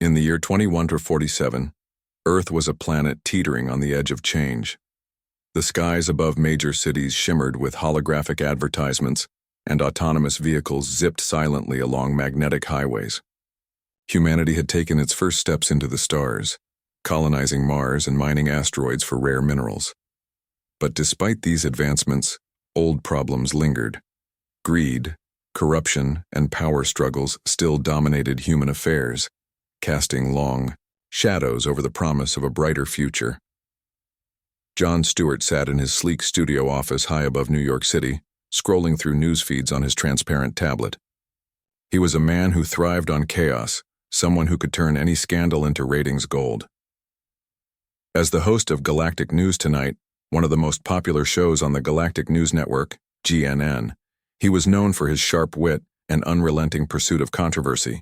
In the year 2147, Earth was a planet teetering on the edge of change. The skies above major cities shimmered with holographic advertisements, and autonomous vehicles zipped silently along magnetic highways. Humanity had taken its first steps into the stars, colonizing Mars and mining asteroids for rare minerals. But despite these advancements, old problems lingered. Greed, corruption, and power struggles still dominated human affairs, casting long shadows over the promise of a brighter future. Jon Stewart sat in his sleek studio office high above New York City, scrolling through news feeds on his transparent tablet. He was a man who thrived on chaos, someone who could turn any scandal into ratings gold. As the host of Galactic News Tonight, one of the most popular shows on the Galactic News Network, GNN, he was known for his sharp wit and unrelenting pursuit of controversy.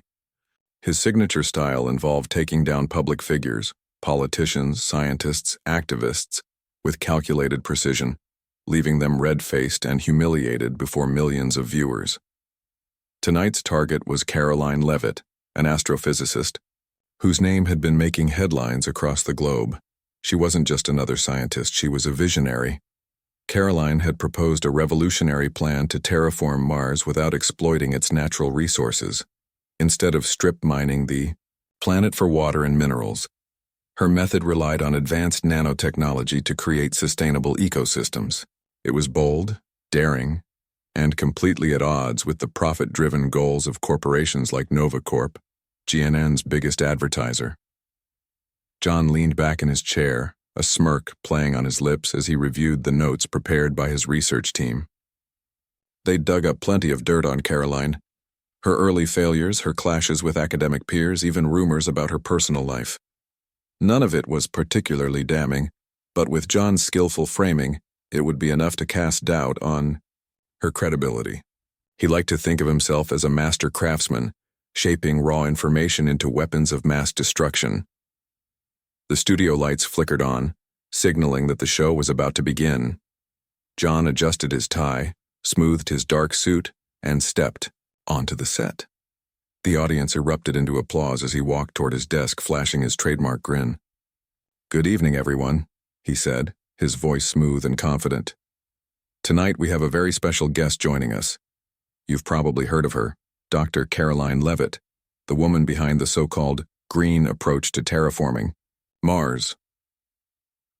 His signature style involved taking down public figures, politicians, scientists, activists, with calculated precision, leaving them red-faced and humiliated before millions of viewers. Tonight's target was Karoline Leavitt, an astrophysicist, whose name had been making headlines across the globe. She wasn't just another scientist, she was a visionary. Karoline had proposed a revolutionary plan to terraform Mars without exploiting its natural resources. Instead of strip mining the planet for water and minerals, her method relied on advanced nanotechnology to create sustainable ecosystems. It was bold, daring, and completely at odds with the profit-driven goals of corporations like Nova Corp, GNN's biggest advertiser. Jon leaned back in his chair, a smirk playing on his lips as he reviewed the notes prepared by his research team. They'd dug up plenty of dirt on Karoline. Her early failures, her clashes with academic peers, even rumors about her personal life. None of it was particularly damning, but with Jon's skillful framing, it would be enough to cast doubt on her credibility. He liked to think of himself as a master craftsman, shaping raw information into weapons of mass destruction. The studio lights flickered on, signaling that the show was about to begin. Jon adjusted his tie, smoothed his dark suit, and stepped onto the set. The audience erupted into applause as he walked toward his desk, flashing his trademark grin. "Good evening, everyone," he said, his voice smooth and confident. "Tonight we have a very special guest joining us. You've probably heard of her, Dr. Karoline Leavitt, the woman behind the so-called green approach to terraforming Mars."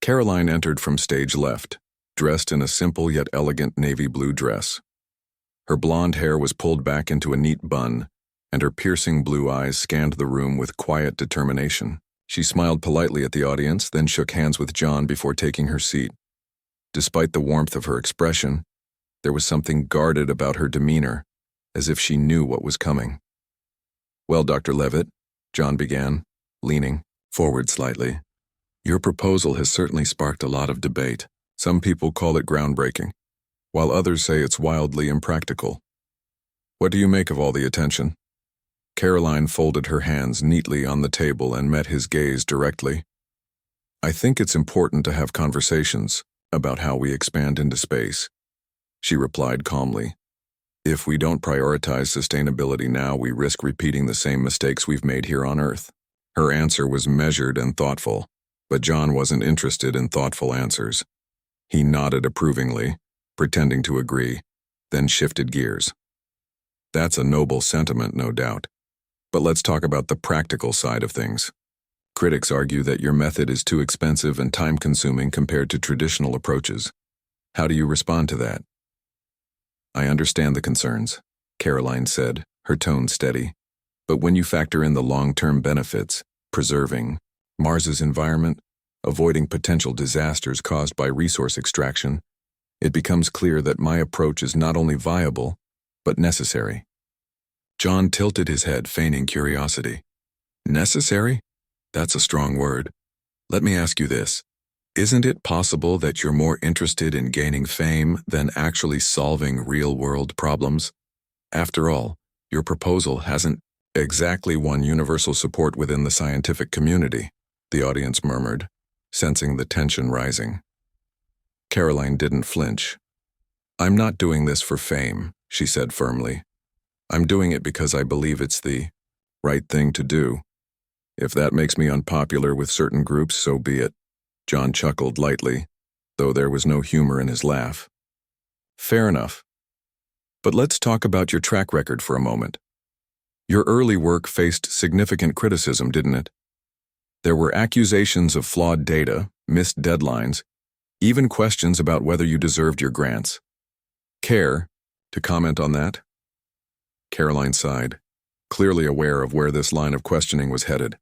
Karoline entered from stage left, dressed in a simple yet elegant navy blue dress. Her blonde hair was pulled back into a neat bun, and her piercing blue eyes scanned the room with quiet determination. She smiled politely at the audience, then shook hands with Jon before taking her seat. Despite the warmth of her expression, there was something guarded about her demeanor, as if she knew what was coming. "Well, Dr. Leavitt," Jon began, leaning forward slightly, "your proposal has certainly sparked a lot of debate. Some people call it groundbreaking, while others say it's wildly impractical. What do you make of all the attention?" Karoline folded her hands neatly on the table and met his gaze directly. "I think it's important to have conversations about how we expand into space," she replied calmly. "If we don't prioritize sustainability now, we risk repeating the same mistakes we've made here on Earth." Her answer was measured and thoughtful, but Jon wasn't interested in thoughtful answers. He nodded approvingly, pretending to agree, then shifted gears. "That's a noble sentiment, no doubt. But let's talk about the practical side of things. Critics argue that your method is too expensive and time-consuming compared to traditional approaches. How do you respond to that?" "I understand the concerns," Karoline said, her tone steady. "But when you factor in the long-term benefits, preserving Mars's environment, avoiding potential disasters caused by resource extraction, it becomes clear that my approach is not only viable, but necessary." Jon tilted his head, feigning curiosity. "Necessary? That's a strong word. Let me ask you this. Isn't it possible that you're more interested in gaining fame than actually solving real-world problems? After all, your proposal hasn't exactly won universal support within the scientific community," the audience murmured, sensing the tension rising. Karoline didn't flinch. "I'm not doing this for fame," she said firmly. "I'm doing it because I believe it's the right thing to do. If that makes me unpopular with certain groups, so be it. Jon chuckled lightly, though there was no humor in his laugh. Fair enough. But let's talk about your track record for a moment. Your early work faced significant criticism, didn't it? There were accusations of flawed data, missed deadlines, even questions about whether you deserved your grants. Care to comment on that? Karoline sighed, clearly aware of where this line of questioning was headed.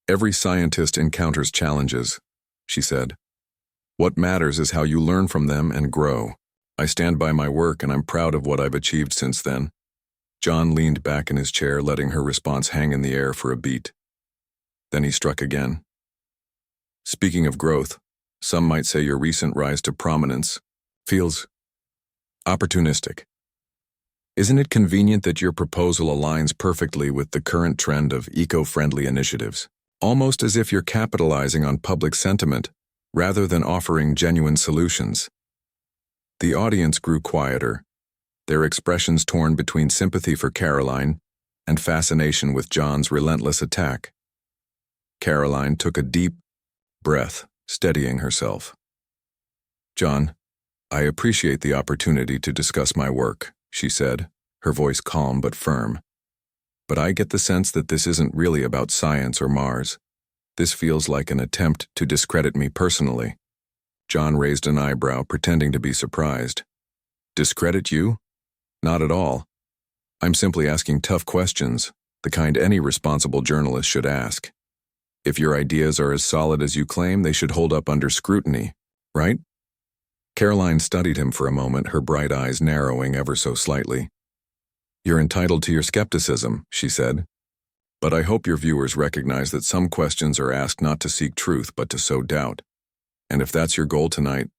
Every scientist encounters challenges, she said. What matters is how you learn from them and grow. I stand by my work and I'm proud of what I've achieved since then. Jon leaned back in his chair, letting her response hang in the air for a beat. Then he struck again. Speaking of growth, some might say your recent rise to prominence feels opportunistic. Isn't it convenient that your proposal aligns perfectly with the current trend of eco-friendly initiatives? Almost as if you're capitalizing on public sentiment rather than offering genuine solutions. The audience grew quieter, their expressions torn between sympathy for Karoline and fascination with Jon's relentless attack. Karoline took a deep breath, steadying herself. Jon, I appreciate the opportunity to discuss my work, she said, her voice calm but firm. But I get the sense that this isn't really about science or Mars. This feels like an attempt to discredit me personally. Jon raised an eyebrow, pretending to be surprised. Discredit you? Not at all. I'm simply asking tough questions, the kind any responsible journalist should ask. If your ideas are as solid as you claim, they should hold up under scrutiny, right? Karoline studied him for a moment, her bright eyes narrowing ever so slightly. You're entitled to your skepticism, she said. But I hope your viewers recognize that some questions are asked not to seek truth but to sow doubt. And if that's your goal tonight,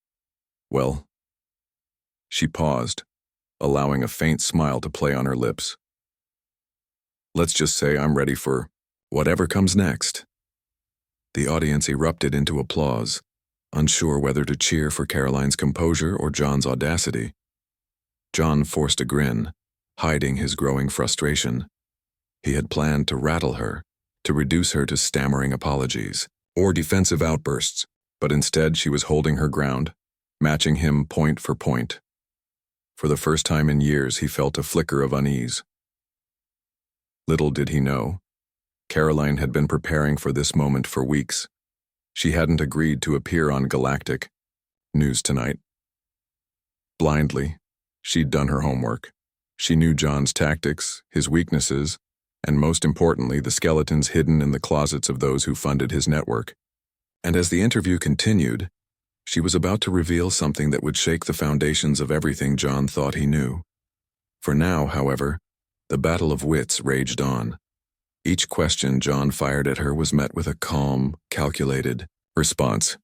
well... She paused, allowing a faint smile to play on her lips. Let's just say I'm ready for whatever comes next. The audience erupted into applause, unsure whether to cheer for Karoline's composure or Jon's audacity. Jon forced a grin, hiding his growing frustration. He had planned to rattle her, to reduce her to stammering apologies or defensive outbursts, but instead she was holding her ground, matching him point for point. For the first time in years, he felt a flicker of unease. Little did he know, Karoline had been preparing for this moment for weeks. She hadn't agreed to appear on Galactic News Tonight. Blindly, she'd done her homework. She knew Jon's tactics, his weaknesses, and most importantly, the skeletons hidden in the closets of those who funded his network. And as the interview continued, she was about to reveal something that would shake the foundations of everything Jon thought he knew. For now, however, the battle of wits raged on. Each question Jon fired at her was met with a calm, calculated response.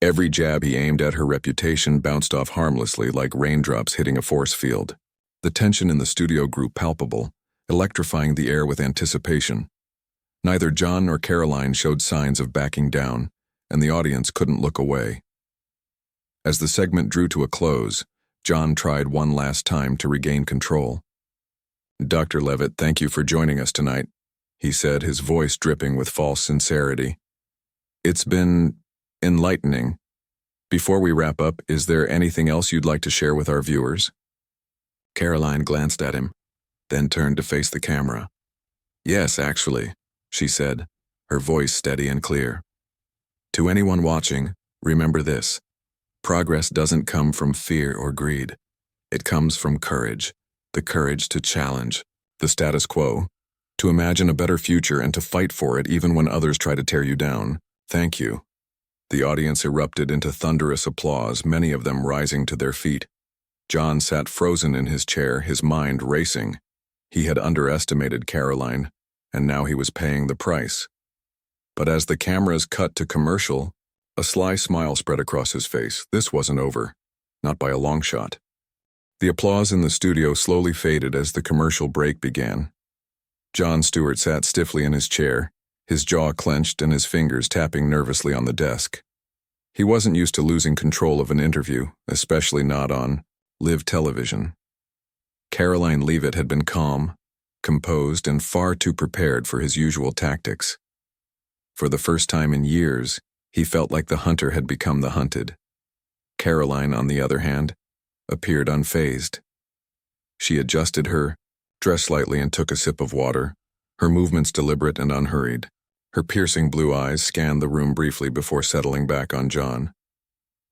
Every jab he aimed at her reputation bounced off harmlessly like raindrops hitting a force field. The tension in the studio grew palpable, electrifying the air with anticipation. Neither Jon nor Karoline showed signs of backing down, and the audience couldn't look away. As the segment drew to a close, Jon tried one last time to regain control. Dr. Leavitt, thank you for joining us tonight, he said, his voice dripping with false sincerity. It's been enlightening. Before we wrap up, is there anything else you'd like to share with our viewers? Karoline glanced at him, then turned to face the camera. Yes, actually, she said, her voice steady and clear. To anyone watching, remember this. Progress doesn't come from fear or greed. It comes from courage, the courage to challenge the status quo, to imagine a better future and to fight for it even when others try to tear you down. Thank you. The audience erupted into thunderous applause, many of them rising to their feet. Jon sat frozen in his chair, his mind racing. He had underestimated Karoline, and now he was paying the price. But as the cameras cut to commercial, a sly smile spread across his face. This wasn't over, not by a long shot. The applause in the studio slowly faded as the commercial break began. Jon Stewart sat stiffly in his chair, his jaw clenched and his fingers tapping nervously on the desk. He wasn't used to losing control of an interview, especially not on live television. Karoline Leavitt had been calm, composed, and far too prepared for his usual tactics. For the first time in years, he felt like the hunter had become the hunted. Karoline, on the other hand, appeared unfazed. She adjusted her, dressed lightly, and took a sip of water, her movements deliberate and unhurried. Her piercing blue eyes scanned the room briefly before settling back on Jon.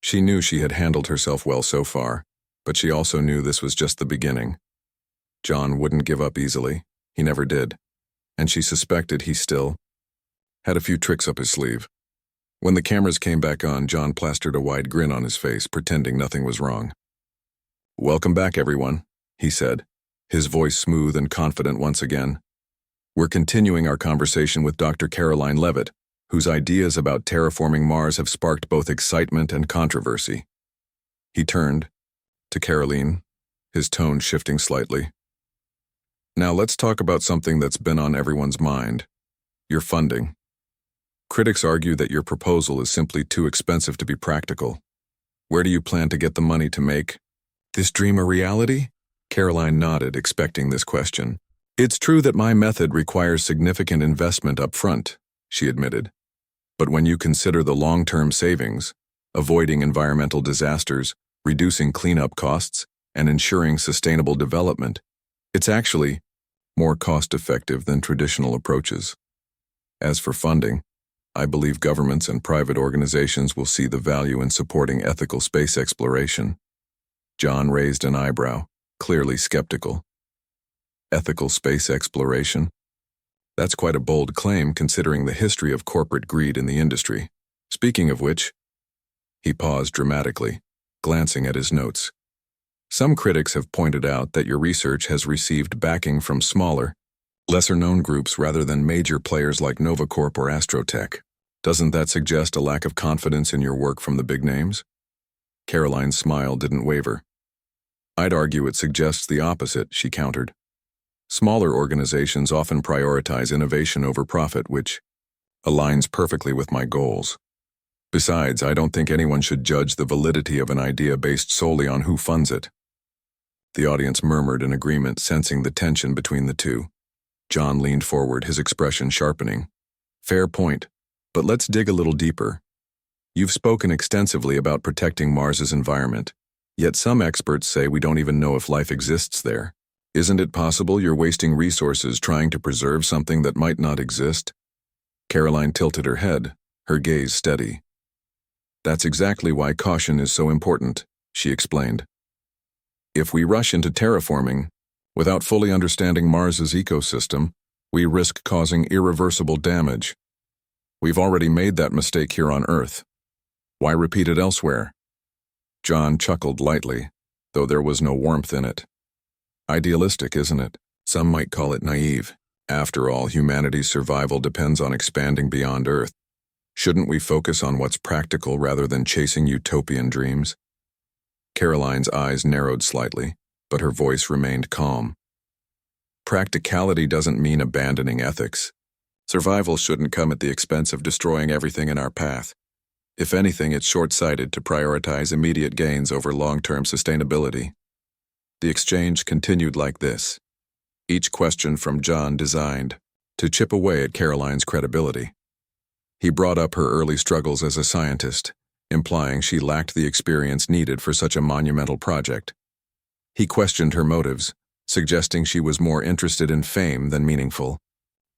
She knew she had handled herself well so far, but she also knew this was just the beginning. Jon wouldn't give up easily. He never did. And she suspected he still had a few tricks up his sleeve. When the cameras came back on, Jon plastered a wide grin on his face, pretending nothing was wrong. "Welcome back, everyone," he said, his voice smooth and confident once again. "We're continuing our conversation with Dr. Karoline Leavitt, whose ideas about terraforming Mars have sparked both excitement and controversy." He turned to Karoline, his tone shifting slightly. "Now let's talk about something that's been on everyone's mind: your funding. Critics argue that your proposal is simply too expensive to be practical. Where do you plan to get the money to make this dream a reality?" Karoline nodded, expecting this question. "It's true that my method requires significant investment up front," she admitted. "But when you consider the long-term savings, avoiding environmental disasters, reducing cleanup costs, and ensuring sustainable development, it's actually more cost-effective than traditional approaches. As for funding, I believe governments and private organizations will see the value in supporting ethical space exploration." Jon raised an eyebrow, clearly skeptical. Ethical space exploration? That's quite a bold claim considering the history of corporate greed in the industry. Speaking of which, he paused dramatically, glancing at his notes. "Some critics have pointed out that your research has received backing from smaller, lesser-known groups rather than major players like Novacorp or Astrotech. Doesn't that suggest a lack of confidence in your work from the big names?" Karoline's smile didn't waver. "I'd argue it suggests the opposite," she countered. "Smaller organizations often prioritize innovation over profit, which aligns perfectly with my goals. Besides, I don't think anyone should judge the validity of an idea based solely on who funds it." The audience murmured in agreement, sensing the tension between the two. Jon leaned forward, his expression sharpening. "Fair point, but let's dig a little deeper. You've spoken extensively about protecting Mars's environment, yet some experts say we don't even know if life exists there. Isn't it possible you're wasting resources trying to preserve something that might not exist?" Karoline tilted her head, her gaze steady. "That's exactly why caution is so important," she explained. "If we rush into terraforming, without fully understanding Mars's ecosystem, we risk causing irreversible damage. We've already made that mistake here on Earth. Why repeat it elsewhere?" Jon chuckled lightly, though there was no warmth in it. "Idealistic, isn't it? Some might call it naive. After all, humanity's survival depends on expanding beyond Earth. Shouldn't we focus on what's practical rather than chasing utopian dreams?" Karoline's eyes narrowed slightly, but her voice remained calm. "Practicality doesn't mean abandoning ethics. Survival shouldn't come at the expense of destroying everything in our path. If anything, it's short-sighted to prioritize immediate gains over long-term sustainability." The exchange continued like this, each question from Jon designed to chip away at Karoline's credibility. He brought up her early struggles as a scientist, implying she lacked the experience needed for such a monumental project. He questioned her motives, suggesting she was more interested in fame than meaningful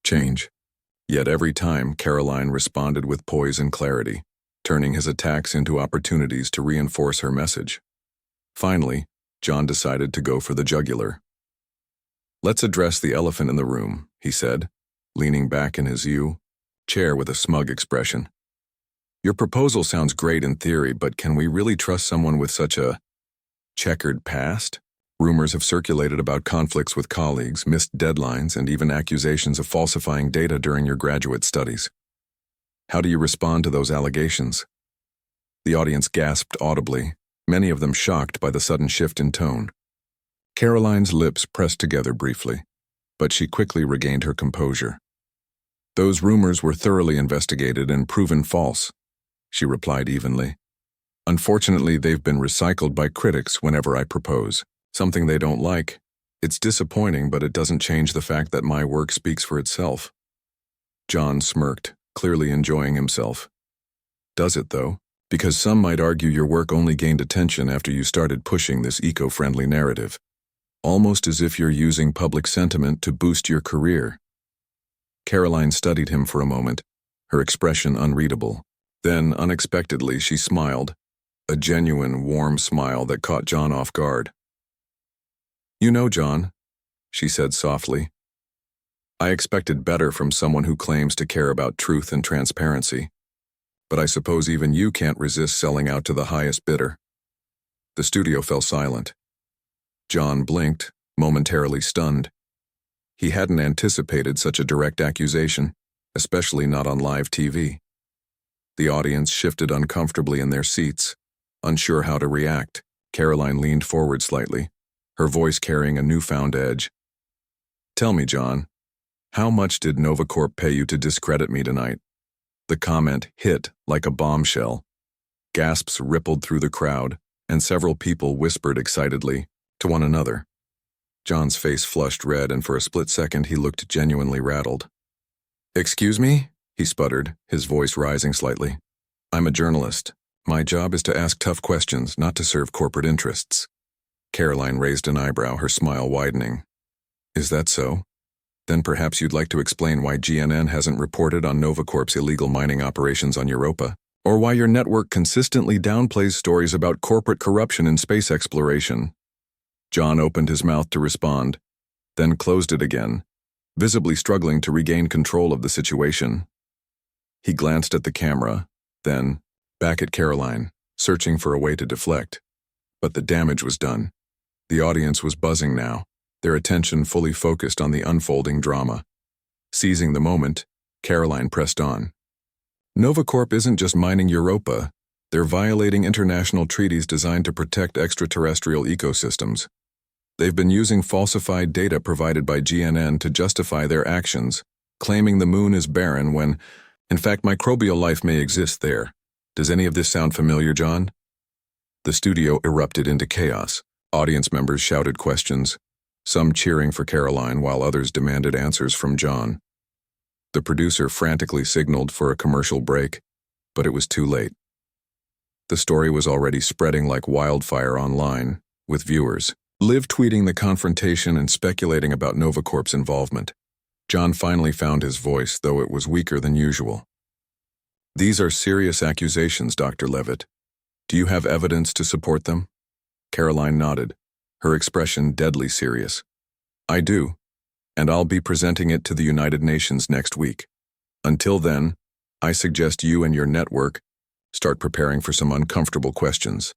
change. Yet every time, Karoline responded with poise and clarity, turning his attacks into opportunities to reinforce her message. Finally, Jon decided to go for the jugular. "Let's address the elephant in the room," he said, leaning back in his chair with a smug expression. "Your proposal sounds great in theory, but can we really trust someone with such a checkered past? Rumors have circulated about conflicts with colleagues, missed deadlines, and even accusations of falsifying data during your graduate studies. How do you respond to those allegations?" The audience gasped audibly, many of them shocked by the sudden shift in tone. Karoline's lips pressed together briefly, but she quickly regained her composure. "Those rumors were thoroughly investigated and proven false," she replied evenly. "Unfortunately, they've been recycled by critics whenever I propose something they don't like. It's disappointing, but it doesn't change the fact that my work speaks for itself." Jon smirked, clearly enjoying himself. Does it, though? Because some might argue your work only gained attention after you started pushing this eco-friendly narrative. Almost as if you're using public sentiment to boost your career. Karoline studied him for a moment, her expression unreadable. Then, unexpectedly, she smiled, a genuine, warm smile that caught Jon off guard. "You know, Jon," she said softly, "I expected better from someone who claims to care about truth and transparency. But I suppose even you can't resist selling out to the highest bidder." The studio fell silent. Jon blinked, momentarily stunned. He hadn't anticipated such a direct accusation, especially not on live TV. The audience shifted uncomfortably in their seats, unsure how to react. Karoline leaned forward slightly, her voice carrying a newfound edge. "Tell me, Jon, how much did Novacorp pay you to discredit me tonight?" The comment hit like a bombshell. Gasps rippled through the crowd, and several people whispered excitedly to one another. Jon's face flushed red, and for a split second he looked genuinely rattled. "Excuse me?" he sputtered, his voice rising slightly. "I'm a journalist. My job is to ask tough questions, not to serve corporate interests." Karoline raised an eyebrow, her smile widening. "Is that so? Then perhaps you'd like to explain why GNN hasn't reported on Novacorp's illegal mining operations on Europa, or why your network consistently downplays stories about corporate corruption in space exploration." Jon opened his mouth to respond, then closed it again, visibly struggling to regain control of the situation. He glanced at the camera, then back at Karoline, searching for a way to deflect. But the damage was done. The audience was buzzing now, their attention fully focused on the unfolding drama. Seizing the moment, Karoline pressed on. "Novacorp isn't just mining Europa. They're violating international treaties designed to protect extraterrestrial ecosystems. They've been using falsified data provided by GNN to justify their actions, claiming the moon is barren when, in fact, microbial life may exist there. Does any of this sound familiar, Jon?" The studio erupted into chaos. Audience members shouted questions, some cheering for Karoline while others demanded answers from Jon. The producer frantically signaled for a commercial break, but it was too late. The story was already spreading like wildfire online, with viewers live tweeting the confrontation and speculating about Novacorp's involvement. Jon finally found his voice, though it was weaker than usual. "These are serious accusations, Dr. Leavitt. Do you have evidence to support them?" Karoline nodded, her expression deadly serious. "I do, and I'll be presenting it to the United Nations next week. Until then, I suggest you and your network start preparing for some uncomfortable questions."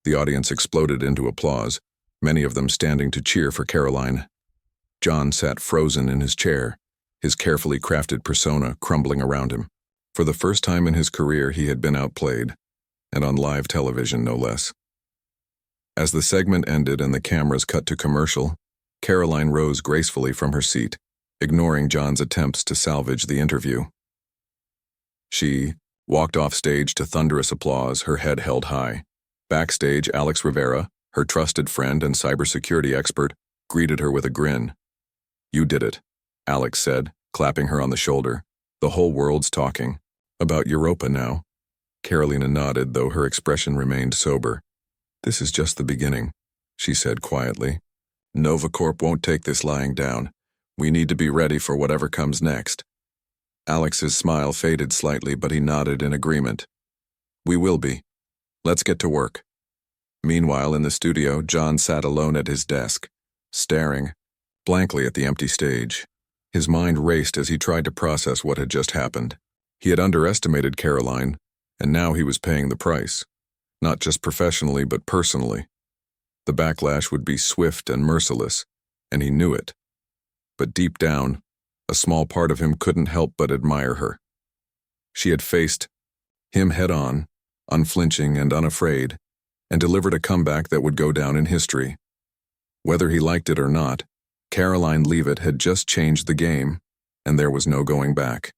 The audience exploded into applause, many of them standing to cheer for Karoline. Jon sat frozen in his chair, his carefully crafted persona crumbling around him. For the first time in his career, he had been outplayed, and on live television no less. As the segment ended and the cameras cut to commercial, Karoline rose gracefully from her seat, ignoring Jon's attempts to salvage the interview. She walked off stage to thunderous applause, her head held high. Backstage, Alex Rivera, her trusted friend and cybersecurity expert, greeted her with a grin. "You did it," Alex said, clapping her on the shoulder. "The whole world's talking. About Europa now." Karolina nodded, though her expression remained sober. "This is just the beginning," she said quietly. "Novacorp won't take this lying down. We need to be ready for whatever comes next." Alex's smile faded slightly, but he nodded in agreement. "We will be. Let's get to work." Meanwhile, in the studio, Jon sat alone at his desk, staring blankly at the empty stage. His mind raced as he tried to process what had just happened. He had underestimated Karoline, and now he was paying the price, not just professionally but personally. The backlash would be swift and merciless, and he knew it. But deep down, a small part of him couldn't help but admire her. She had faced him head-on, unflinching and unafraid, and delivered a comeback that would go down in history. Whether he liked it or not, Karoline Leavitt had just changed the game, and there was no going back.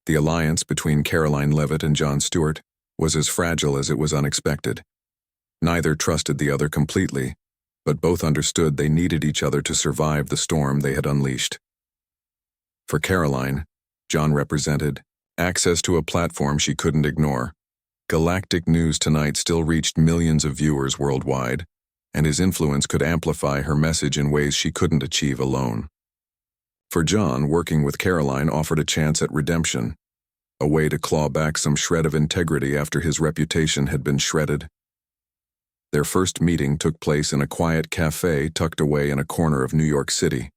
The alliance between Karoline Leavitt and Jon Stewart was as fragile as it was unexpected. Neither trusted the other completely, but both understood they needed each other to survive the storm they had unleashed. For Karoline, Jon represented, access to a platform she couldn't ignore. Galactic News Tonight still reached millions of viewers worldwide, and his influence could amplify her message in ways she couldn't achieve alone. For Jon, working with Karoline offered a chance at redemption, a way to claw back some shred of integrity after his reputation had been shredded. Their first meeting took place in a quiet cafe tucked away in a corner of New York City.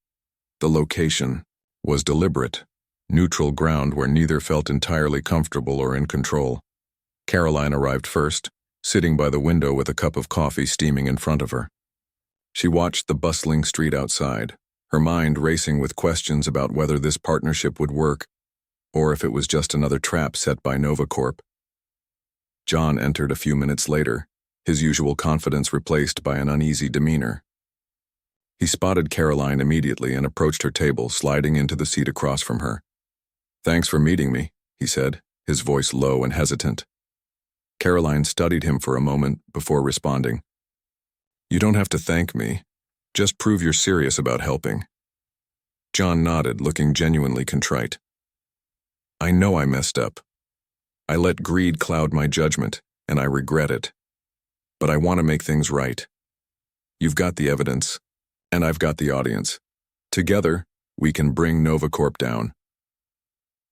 The location was deliberate, neutral ground where neither felt entirely comfortable or in control. Karoline arrived first, sitting by the window with a cup of coffee steaming in front of her. She watched the bustling street outside, her mind racing with questions about whether this partnership would work, or if it was just another trap set by NovaCorp. Jon entered a few minutes later, his usual confidence replaced by an uneasy demeanor. He spotted Karoline immediately and approached her table, sliding into the seat across from her. "Thanks for meeting me," he said, his voice low and hesitant. Karoline studied him for a moment before responding. "You don't have to thank me. Just prove you're serious about helping." Jon nodded, looking genuinely contrite. "I know I messed up. I let greed cloud my judgment, and I regret it. But I want to make things right. You've got the evidence, and I've got the audience. Together, we can bring NovaCorp down."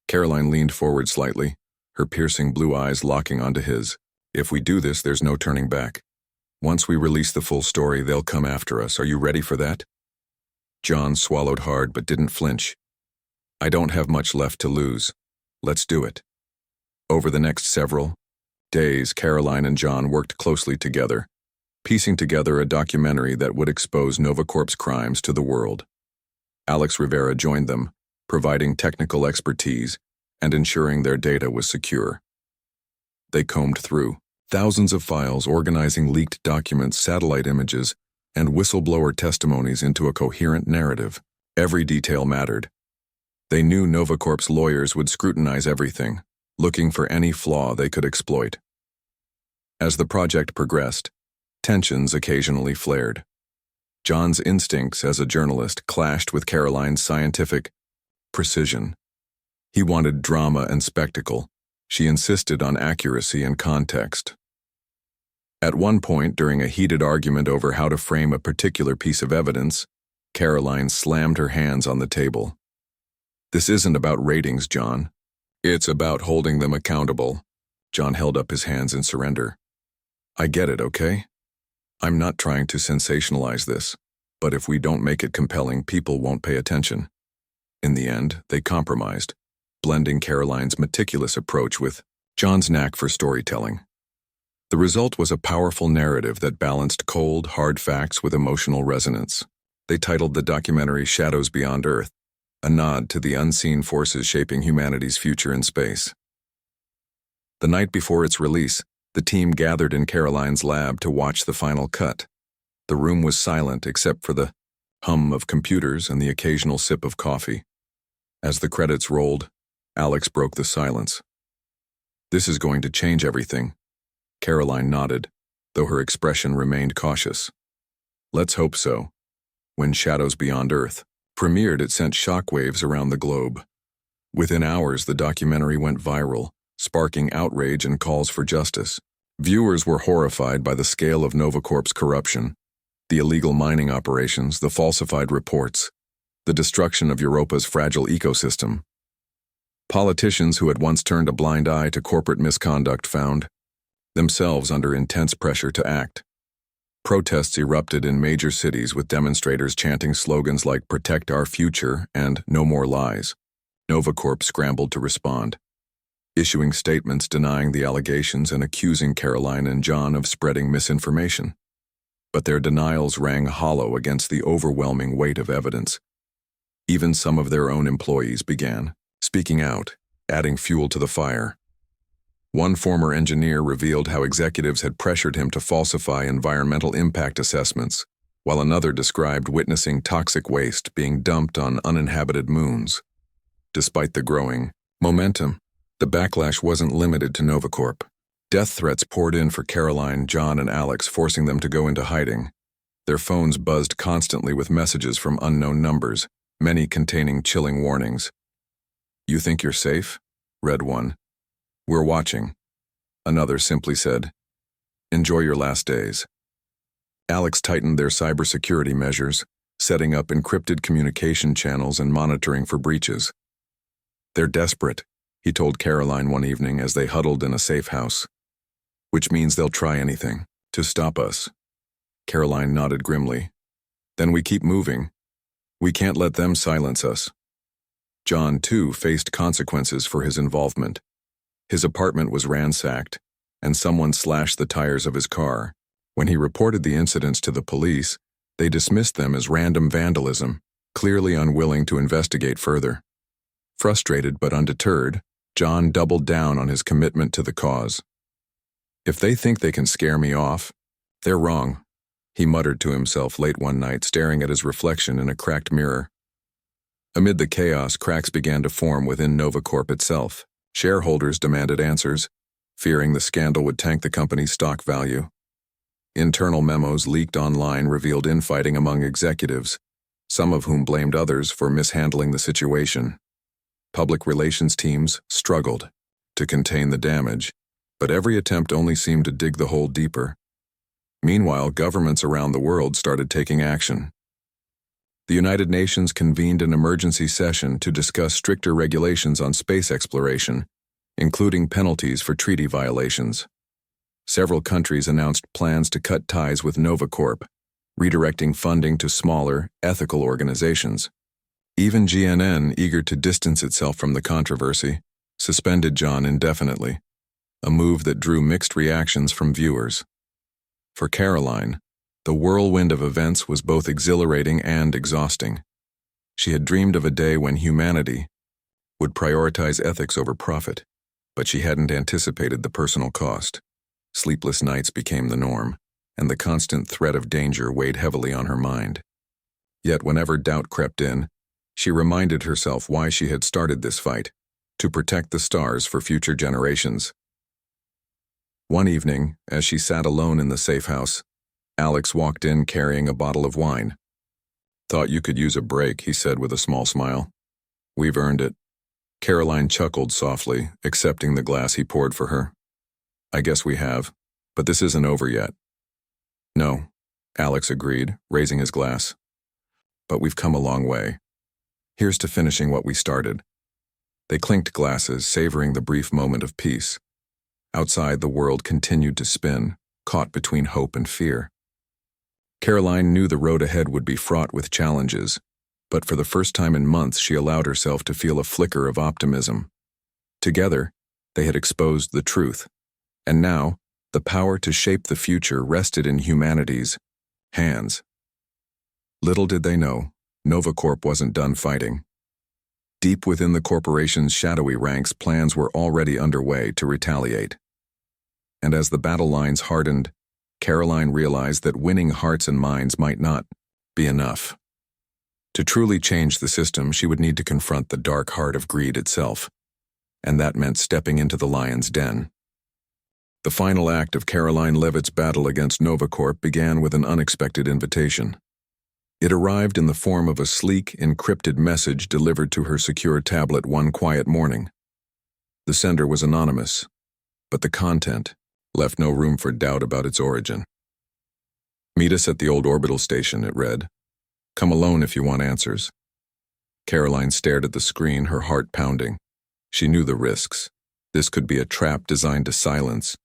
Karoline leaned forward slightly, her piercing blue eyes locking onto his. "If we do this, there's no turning back. Once we release the full story, they'll come after us. Are you ready for that?" Jon swallowed hard but didn't flinch. "I don't have much left to lose. Let's do it." Over the next several days, Karoline and Jon worked closely together, piecing together a documentary that would expose NovaCorp's crimes to the world. Alex Rivera joined them, providing technical expertise and ensuring their data was secure. They combed through thousands of files, organizing leaked documents, satellite images, and whistleblower testimonies into a coherent narrative. Every detail mattered. They knew NovaCorp's lawyers would scrutinize everything, looking for any flaw they could exploit. As the project progressed, tensions occasionally flared. Jon's instincts as a journalist clashed with Karoline's scientific precision. He wanted drama and spectacle. She insisted on accuracy and context. At one point, during a heated argument over how to frame a particular piece of evidence, Karoline slammed her hands on the table. "This isn't about ratings, Jon. It's about holding them accountable." Jon held up his hands in surrender. "I get it, okay? I'm not trying to sensationalize this, but if we don't make it compelling, people won't pay attention." In the end, they compromised, blending Karoline's meticulous approach with Jon's knack for storytelling. The result was a powerful narrative that balanced cold, hard facts with emotional resonance. They titled the documentary Shadows Beyond Earth, a nod to the unseen forces shaping humanity's future in space. The night before its release, the team gathered in Karoline's lab to watch the final cut. The room was silent except for the hum of computers and the occasional sip of coffee. As the credits rolled, Alex broke the silence. "This is going to change everything." Karoline nodded, though her expression remained cautious. "Let's hope so." When Shadows Beyond Earth premiered, it sent shockwaves around the globe. Within hours, the documentary went viral, sparking outrage and calls for justice. Viewers were horrified by the scale of NovaCorp's corruption, the illegal mining operations, the falsified reports, the destruction of Europa's fragile ecosystem. Politicians who had once turned a blind eye to corporate misconduct found themselves under intense pressure to act. Protests erupted in major cities with demonstrators chanting slogans like "Protect Our Future" and "No More Lies." NovaCorp scrambled to respond, issuing statements denying the allegations and accusing Karoline and Jon of spreading misinformation. But their denials rang hollow against the overwhelming weight of evidence. Even some of their own employees began speaking out, adding fuel to the fire. One former engineer revealed how executives had pressured him to falsify environmental impact assessments, while another described witnessing toxic waste being dumped on uninhabited moons. Despite the growing momentum, the backlash wasn't limited to NovaCorp. Death threats poured in for Karoline, Jon, and Alex, forcing them to go into hiding. Their phones buzzed constantly with messages from unknown numbers, many containing chilling warnings. "You think you're safe?" read one. "We're watching." Another simply said, "Enjoy your last days." Alex tightened their cybersecurity measures, setting up encrypted communication channels and monitoring for breaches. "They're desperate," he told Karoline one evening as they huddled in a safe house. "Which means they'll try anything to stop us." Karoline nodded grimly. "Then we keep moving. We can't let them silence us." Jon, too, faced consequences for his involvement. His apartment was ransacked, and someone slashed the tires of his car. When he reported the incidents to the police, they dismissed them as random vandalism, clearly unwilling to investigate further. Frustrated but undeterred, Jon doubled down on his commitment to the cause. "If they think they can scare me off, they're wrong," he muttered to himself late one night, staring at his reflection in a cracked mirror. Amid the chaos, cracks began to form within Novacorp itself. Shareholders demanded answers, fearing the scandal would tank the company's stock value. Internal memos leaked online revealed infighting among executives, some of whom blamed others for mishandling the situation. Public relations teams struggled to contain the damage, but every attempt only seemed to dig the hole deeper. Meanwhile, governments around the world started taking action. The United Nations convened an emergency session to discuss stricter regulations on space exploration, including penalties for treaty violations. Several countries announced plans to cut ties with Novacorp, redirecting funding to smaller, ethical organizations. Even GNN, eager to distance itself from the controversy, suspended Jon indefinitely, a move that drew mixed reactions from viewers. For Karoline, the whirlwind of events was both exhilarating and exhausting. She had dreamed of a day when humanity would prioritize ethics over profit, but she hadn't anticipated the personal cost. Sleepless nights became the norm, and the constant threat of danger weighed heavily on her mind. Yet whenever doubt crept in, she reminded herself why she had started this fight, to protect the stars for future generations. One evening, as she sat alone in the safe house, Alex walked in carrying a bottle of wine. "Thought you could use a break," he said with a small smile. "We've earned it." Karoline chuckled softly, accepting the glass he poured for her. "I guess we have, but this isn't over yet." "No," Alex agreed, raising his glass. "But we've come a long way. Here's to finishing what we started." They clinked glasses, savoring the brief moment of peace. Outside, the world continued to spin, caught between hope and fear. Karoline knew the road ahead would be fraught with challenges, but for the first time in months she allowed herself to feel a flicker of optimism. Together, they had exposed the truth, and now, the power to shape the future rested in humanity's hands. Little did they know, Novacorp wasn't done fighting. Deep within the corporation's shadowy ranks, plans were already underway to retaliate. And as the battle lines hardened, Karoline realized that winning hearts and minds might not be enough. To truly change the system, she would need to confront the dark heart of greed itself, and that meant stepping into the lion's den. The final act of Karoline Leavitt's battle against Novacorp began with an unexpected invitation. It arrived in the form of a sleek, encrypted message delivered to her secure tablet one quiet morning. The sender was anonymous, but the content left no room for doubt about its origin. "Meet us at the old orbital station," it read. "Come alone if you want answers." Karoline stared at the screen, her heart pounding. She knew the risks. This could be a trap designed to silence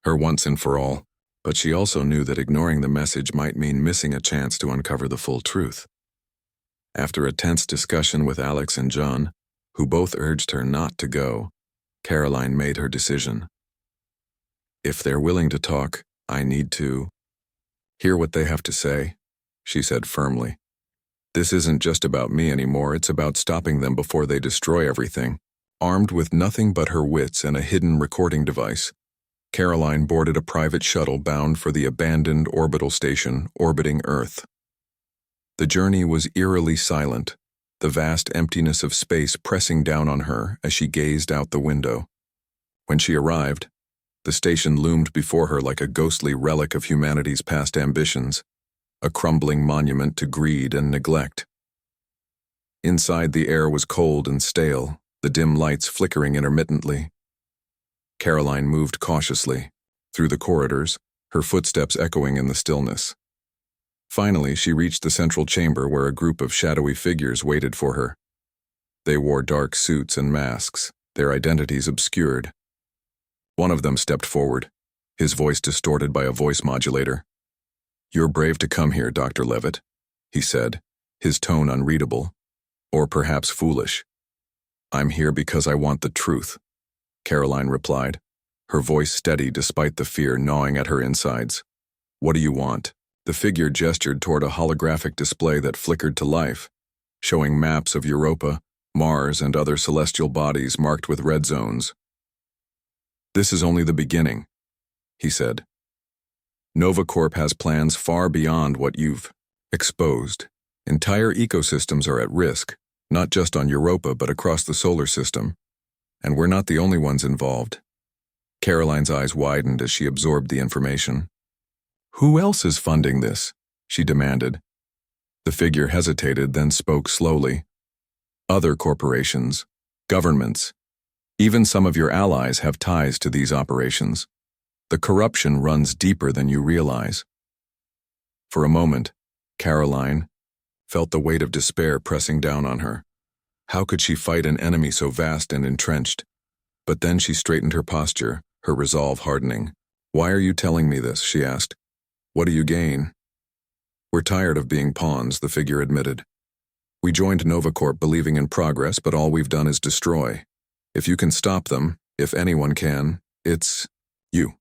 her once and for all, but she also knew that ignoring the message might mean missing a chance to uncover the full truth. After a tense discussion with Alex and Jon, who both urged her not to go, Karoline made her decision. "If they're willing to talk, I need to hear what they have to say," she said firmly. "This isn't just about me anymore, it's about stopping them before they destroy everything." Armed with nothing but her wits and a hidden recording device, Karoline boarded a private shuttle bound for the abandoned orbital station orbiting Earth. The journey was eerily silent, the vast emptiness of space pressing down on her as she gazed out the window. When she arrived, the station loomed before her like a ghostly relic of humanity's past ambitions, a crumbling monument to greed and neglect. Inside, the air was cold and stale, the dim lights flickering intermittently. Karoline moved cautiously, through the corridors, her footsteps echoing in the stillness. Finally, she reached the central chamber where a group of shadowy figures waited for her. They wore dark suits and masks, their identities obscured. One of them stepped forward, his voice distorted by a voice modulator. "You're brave to come here, Dr. Leavitt," he said, his tone unreadable, or perhaps foolish. "I'm here because I want the truth," Karoline replied, her voice steady despite the fear gnawing at her insides. "What do you want?" The figure gestured toward a holographic display that flickered to life, showing maps of Europa, Mars, and other celestial bodies marked with red zones. "This is only the beginning," he said. "NovaCorp has plans far beyond what you've exposed. Entire ecosystems are at risk, not just on Europa but across the solar system. And we're not the only ones involved." Karoline's eyes widened as she absorbed the information. "Who else is funding this?" she demanded. The figure hesitated, then spoke slowly. "Other corporations, governments, even some of your allies have ties to these operations. The corruption runs deeper than you realize." For a moment, Karoline felt the weight of despair pressing down on her. How could she fight an enemy so vast and entrenched? But then she straightened her posture, her resolve hardening. "Why are you telling me this?" she asked. "What do you gain?" "We're tired of being pawns," the figure admitted. "We joined NovaCorp believing in progress, but all we've done is destroy. If you can stop them, if anyone can, it's you.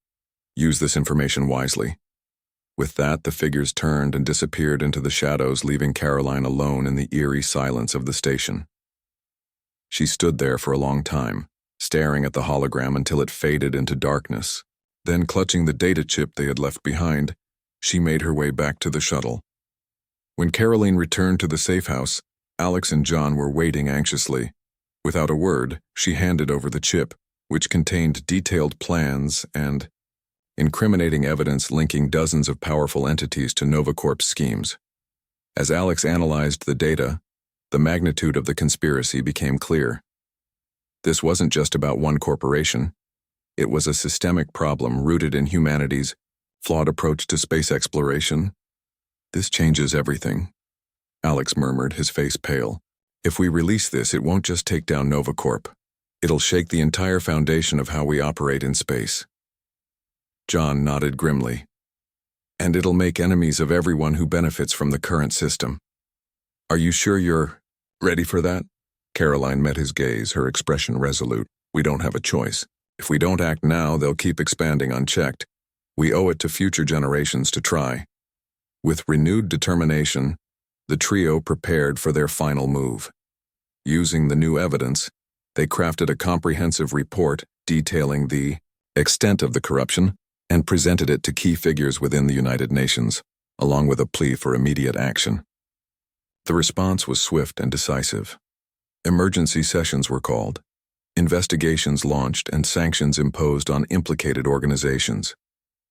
Use this information wisely." With that, the figures turned and disappeared into the shadows, leaving Karoline alone in the eerie silence of the station. She stood there for a long time, staring at the hologram until it faded into darkness. Then, clutching the data chip they had left behind, she made her way back to the shuttle. When Karoline returned to the safe house, Alex and Jon were waiting anxiously. Without a word, she handed over the chip, which contained detailed plans and incriminating evidence linking dozens of powerful entities to NovaCorp's schemes. As Alex analyzed the data, the magnitude of the conspiracy became clear. This wasn't just about one corporation. It was a systemic problem rooted in humanity's flawed approach to space exploration. "This changes everything," Alex murmured, his face pale. "If we release this, it won't just take down NovaCorp. It'll shake the entire foundation of how we operate in space." Jon nodded grimly. "And it'll make enemies of everyone who benefits from the current system." "Are you sure you're ready for that?" Karoline met his gaze, her expression resolute. "We don't have a choice. If we don't act now, they'll keep expanding unchecked. We owe it to future generations to try." With renewed determination, the trio prepared for their final move. Using the new evidence, they crafted a comprehensive report detailing the extent of the corruption and presented it to key figures within the United Nations, along with a plea for immediate action. The response was swift and decisive. Emergency sessions were called, investigations launched, and sanctions imposed on implicated organizations.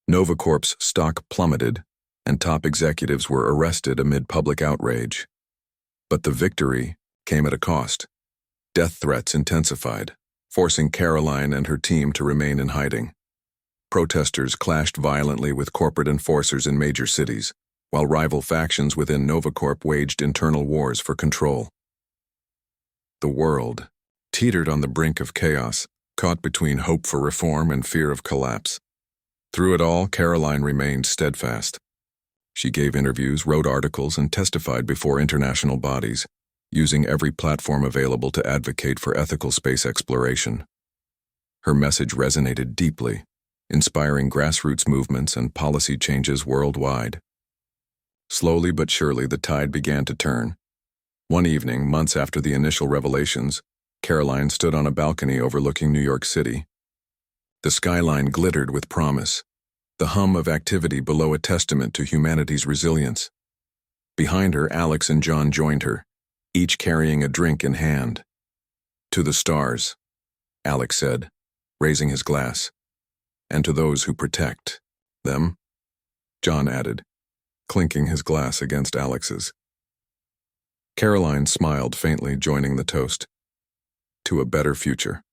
NovaCorp's stock plummeted, and top executives were arrested amid public outrage. But the victory came at a cost. Death threats intensified, forcing Karoline and her team to remain in hiding. Protesters clashed violently with corporate enforcers in major cities, while rival factions within NovaCorp waged internal wars for control. The world teetered on the brink of chaos, caught between hope for reform and fear of collapse. Through it all, Karoline remained steadfast. She gave interviews, wrote articles, and testified before international bodies, using every platform available to advocate for ethical space exploration. Her message resonated deeply, inspiring grassroots movements and policy changes worldwide. Slowly but surely, the tide began to turn. One evening, months after the initial revelations, Karoline stood on a balcony overlooking New York City. The skyline glittered with promise, the hum of activity below a testament to humanity's resilience. Behind her, Alex and Jon joined her, each carrying a drink in hand. "To the stars," Alex said, raising his glass. "And to those who protect them," Jon added, clinking his glass against Alex's. Karoline smiled faintly, joining the toast. to a better future.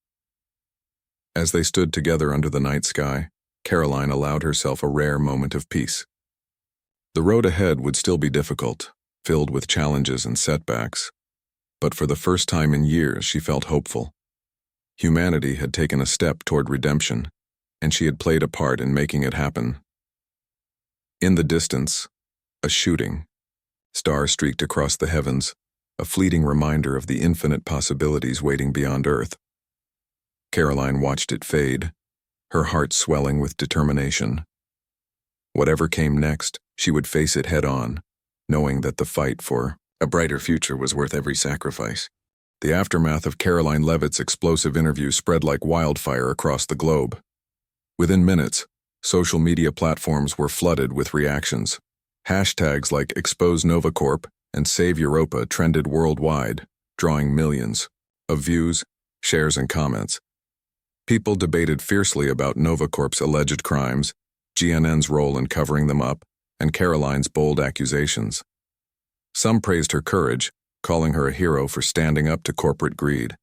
As they stood together under the night sky, Karoline allowed herself a rare moment of peace. The road ahead would still be difficult, filled with challenges and setbacks, but for the first time in years she felt hopeful. Humanity had taken a step toward redemption, and she had played a part in making it happen. In the distance, a shooting, star-streaked across the heavens, a fleeting reminder of the infinite possibilities waiting beyond Earth. Karoline watched it fade, her heart swelling with determination. Whatever came next, she would face it head-on, knowing that the fight for a brighter future was worth every sacrifice. The aftermath of Karoline Leavitt's explosive interview spread like wildfire across the globe. Within minutes, social media platforms were flooded with reactions. Hashtags like Expose Novacorp and Save Europa trended worldwide, drawing millions of views, shares, and comments. People debated fiercely about Novacorp's alleged crimes, GNN's role in covering them up, and Karoline's bold accusations. Some praised her courage, calling her a hero for standing up to corporate greed.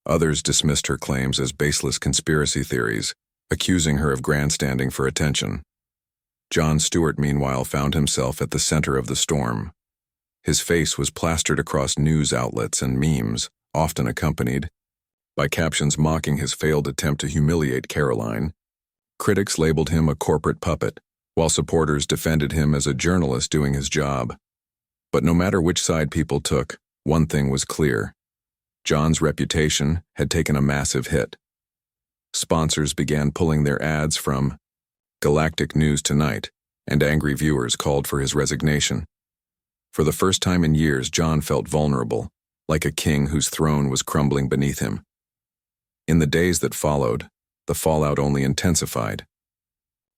Others dismissed her claims as baseless conspiracy theories, accusing her of grandstanding for attention. Jon Stewart, meanwhile, found himself at the center of the storm. His face was plastered across news outlets and memes, often accompanied by captions mocking his failed attempt to humiliate Karoline. Critics labeled him a corporate puppet, while supporters defended him as a journalist doing his job. But no matter which side people took, one thing was clear. Jon's reputation had taken a massive hit. Sponsors began pulling their ads from Galactic News Tonight, and angry viewers called for his resignation. For the first time in years, Jon felt vulnerable, like a king whose throne was crumbling beneath him. In the days that followed, the fallout only intensified.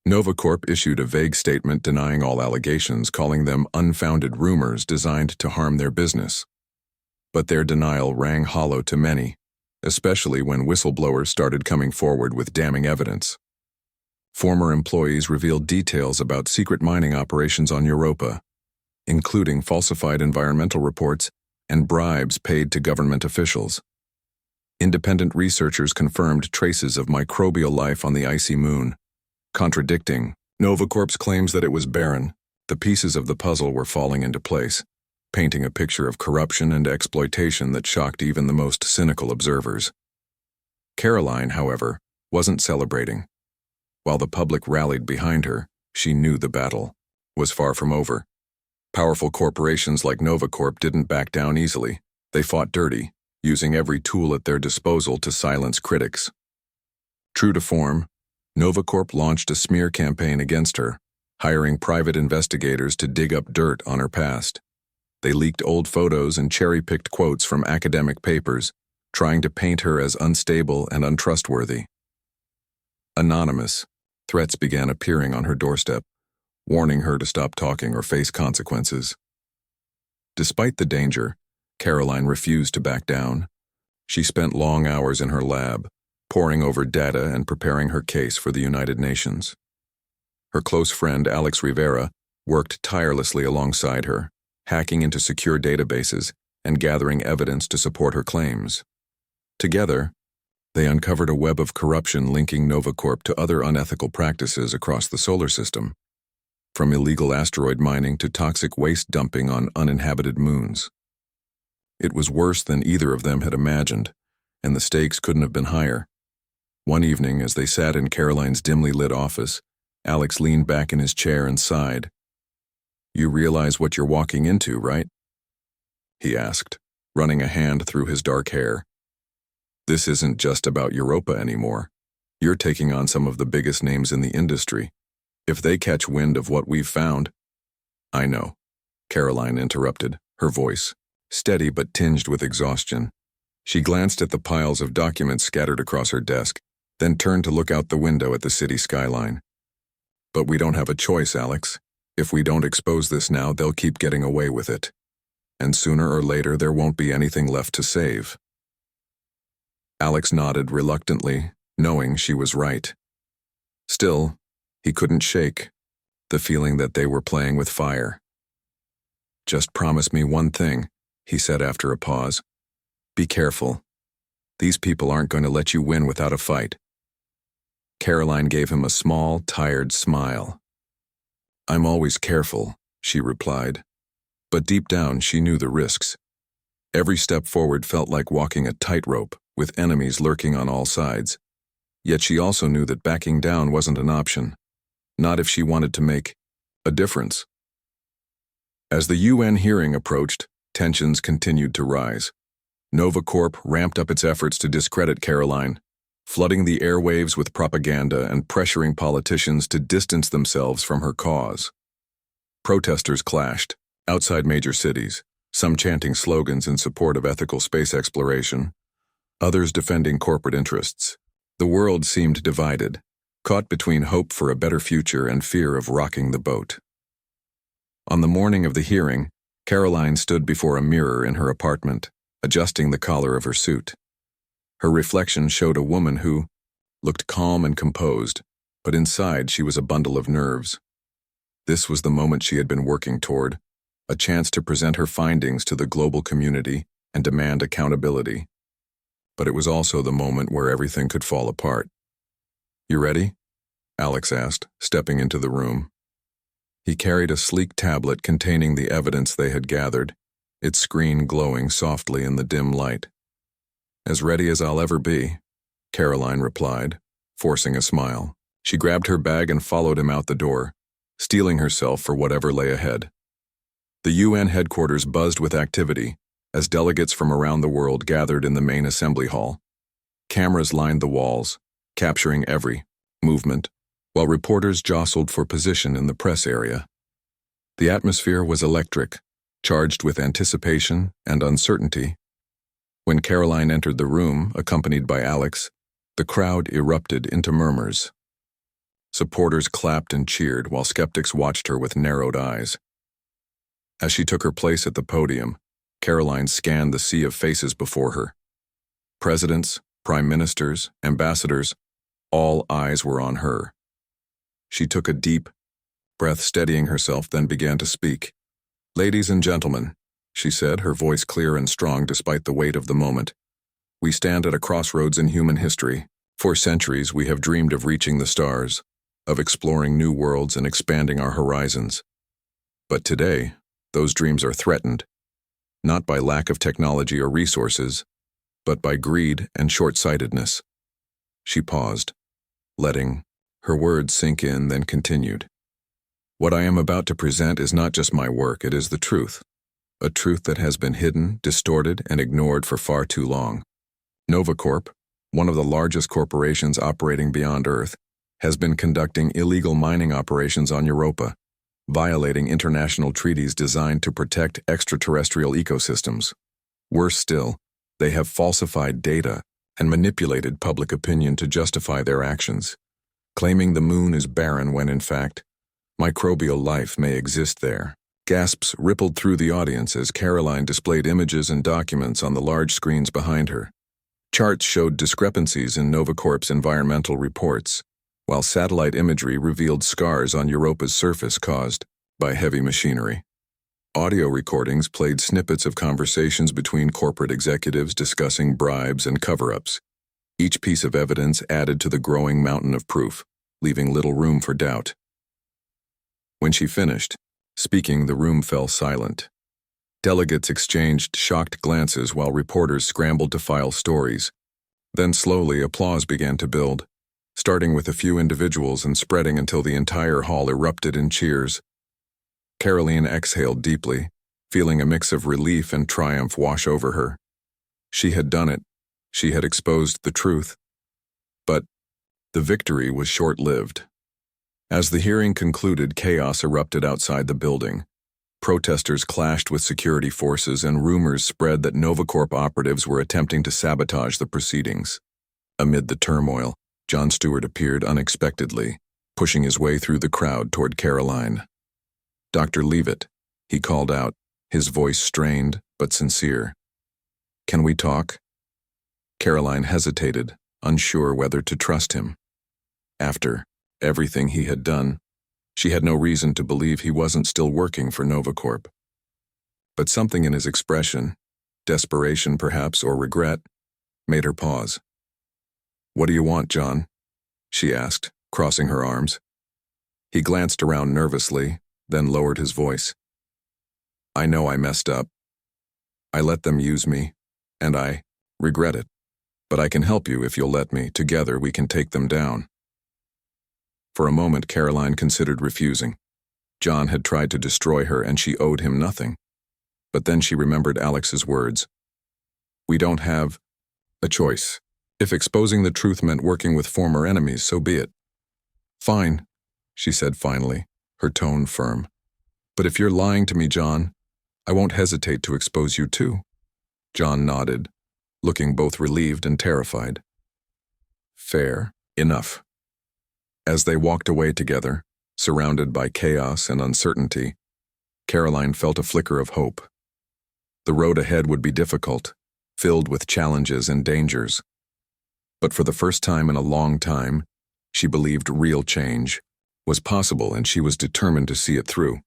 Novacorp issued a vague statement denying all allegations, calling them unfounded rumors designed to harm their business. But their denial rang hollow to many, especially when whistleblowers started coming forward with damning evidence. Former employees revealed details about secret mining operations on Europa, including falsified environmental reports and bribes paid to government officials. Independent researchers confirmed traces of microbial life on the icy moon, contradicting Novacorp's claims that it was barren. The pieces of the puzzle were falling into place, painting a picture of corruption and exploitation that shocked even the most cynical observers. Karoline, however, wasn't celebrating. While the public rallied behind her, she knew the battle was far from over. Powerful corporations like Novacorp didn't back down easily. They fought dirty, using every tool at their disposal to silence critics. True to form, Novacorp launched a smear campaign against her, hiring private investigators to dig up dirt on her past. They leaked old photos and cherry-picked quotes from academic papers, trying to paint her as unstable and untrustworthy. Anonymous, threats began appearing on her doorstep, warning her to stop talking or face consequences. Despite the danger, Karoline refused to back down. She spent long hours in her lab, poring over data and preparing her case for the United Nations. Her close friend Alex Rivera worked tirelessly alongside her, hacking into secure databases and gathering evidence to support her claims. Together, they uncovered a web of corruption linking Novacorp to other unethical practices across the solar system, from illegal asteroid mining to toxic waste dumping on uninhabited moons. It was worse than either of them had imagined, and the stakes couldn't have been higher. One evening, as they sat in Karoline's dimly lit office, Alex leaned back in his chair and sighed. "You realize what you're walking into, right?" he asked, running a hand through his dark hair. "This isn't just about Europa anymore. You're taking on some of the biggest names in the industry. If they catch wind of what we've found—" "I know," Karoline interrupted, her voice steady but tinged with exhaustion. She glanced at the piles of documents scattered across her desk, then turned to look out the window at the city skyline. "But we don't have a choice, Alex. If we don't expose this now, they'll keep getting away with it. And sooner or later, there won't be anything left to save." Alex nodded reluctantly, knowing she was right. Still, he couldn't shake the feeling that they were playing with fire. "Just promise me one thing," he said after a pause. "Be careful. These people aren't going to let you win without a fight. Karoline gave him a small, tired smile. I'm always careful, she replied. But deep down, she knew the risks. Every step forward felt like walking a tightrope, with enemies lurking on all sides. Yet she also knew that backing down wasn't an option. Not if she wanted to make a difference. As the UN hearing approached, tensions continued to rise. NovaCorp ramped up its efforts to discredit Karoline, flooding the airwaves with propaganda and pressuring politicians to distance themselves from her cause. Protesters clashed outside major cities, some chanting slogans in support of ethical space exploration, others defending corporate interests. The world seemed divided, caught between hope for a better future and fear of rocking the boat. On the morning of the hearing, Karoline stood before a mirror in her apartment, adjusting the collar of her suit. Her reflection showed a woman who looked calm and composed, but inside she was a bundle of nerves. This was the moment she had been working toward, a chance to present her findings to the global community and demand accountability. But it was also the moment where everything could fall apart. You ready? Alex asked, stepping into the room. He carried a sleek tablet containing the evidence they had gathered, its screen glowing softly in the dim light. As ready as I'll ever be, Karoline replied, forcing a smile. She grabbed her bag and followed him out the door, steeling herself for whatever lay ahead. The UN headquarters buzzed with activity as delegates from around the world gathered in the main assembly hall. Cameras lined the walls, capturing every movement, while reporters jostled for position in the press area. The atmosphere was electric, charged with anticipation and uncertainty. When Karoline entered the room, accompanied by Alex, the crowd erupted into murmurs. Supporters clapped and cheered while skeptics watched her with narrowed eyes. As she took her place at the podium, Karoline scanned the sea of faces before her. Presidents, prime ministers, ambassadors, all eyes were on her. She took a deep breath, steadying herself, then began to speak. Ladies and gentlemen, she said, her voice clear and strong despite the weight of the moment. We stand at a crossroads in human history. For centuries, we have dreamed of reaching the stars, of exploring new worlds and expanding our horizons. But today, those dreams are threatened, not by lack of technology or resources, but by greed and short-sightedness. She paused, letting her words sink in, then continued. What I am about to present is not just my work, it is the truth. A truth that has been hidden, distorted, and ignored for far too long. NovaCorp, one of the largest corporations operating beyond Earth, has been conducting illegal mining operations on Europa, violating international treaties designed to protect extraterrestrial ecosystems. Worse still, they have falsified data and manipulated public opinion to justify their actions, claiming the moon is barren when in fact, microbial life may exist there. Gasps rippled through the audience as Karoline displayed images and documents on the large screens behind her. Charts showed discrepancies in NovaCorp's environmental reports, while satellite imagery revealed scars on Europa's surface caused by heavy machinery. Audio recordings played snippets of conversations between corporate executives discussing bribes and cover-ups. Each piece of evidence added to the growing mountain of proof, leaving little room for doubt. When she finished speaking, the room fell silent. Delegates exchanged shocked glances while reporters scrambled to file stories. Then slowly applause began to build, starting with a few individuals and spreading until the entire hall erupted in cheers. Karoline exhaled deeply, feeling a mix of relief and triumph wash over her. She had done it. She had exposed the truth. But the victory was short-lived. As the hearing concluded, chaos erupted outside the building. Protesters clashed with security forces and rumors spread that NovaCorp operatives were attempting to sabotage the proceedings. Amid the turmoil, Jon Stewart appeared unexpectedly, pushing his way through the crowd toward Karoline. Dr. Leavitt, he called out, his voice strained but sincere. Can we talk? Karoline hesitated, unsure whether to trust him. After everything he had done, she had no reason to believe he wasn't still working for NovaCorp. But something in his expression, desperation perhaps or regret, made her pause. "What do you want, Jon?" she asked, crossing her arms. He glanced around nervously, then lowered his voice. "I know I messed up. I let them use me, and I regret it. But I can help you if you'll let me. Together we can take them down." For a moment, Karoline considered refusing. Jon had tried to destroy her and she owed him nothing. But then she remembered Alex's words. "We don't have a choice. If exposing the truth meant working with former enemies, so be it." "Fine," she said finally, her tone firm. "But if you're lying to me, Jon, I won't hesitate to expose you too." Jon nodded, looking both relieved and terrified. "Fair enough." As they walked away together, surrounded by chaos and uncertainty, Karoline felt a flicker of hope. The road ahead would be difficult, filled with challenges and dangers. But for the first time in a long time, she believed real change was possible and she was determined to see it through.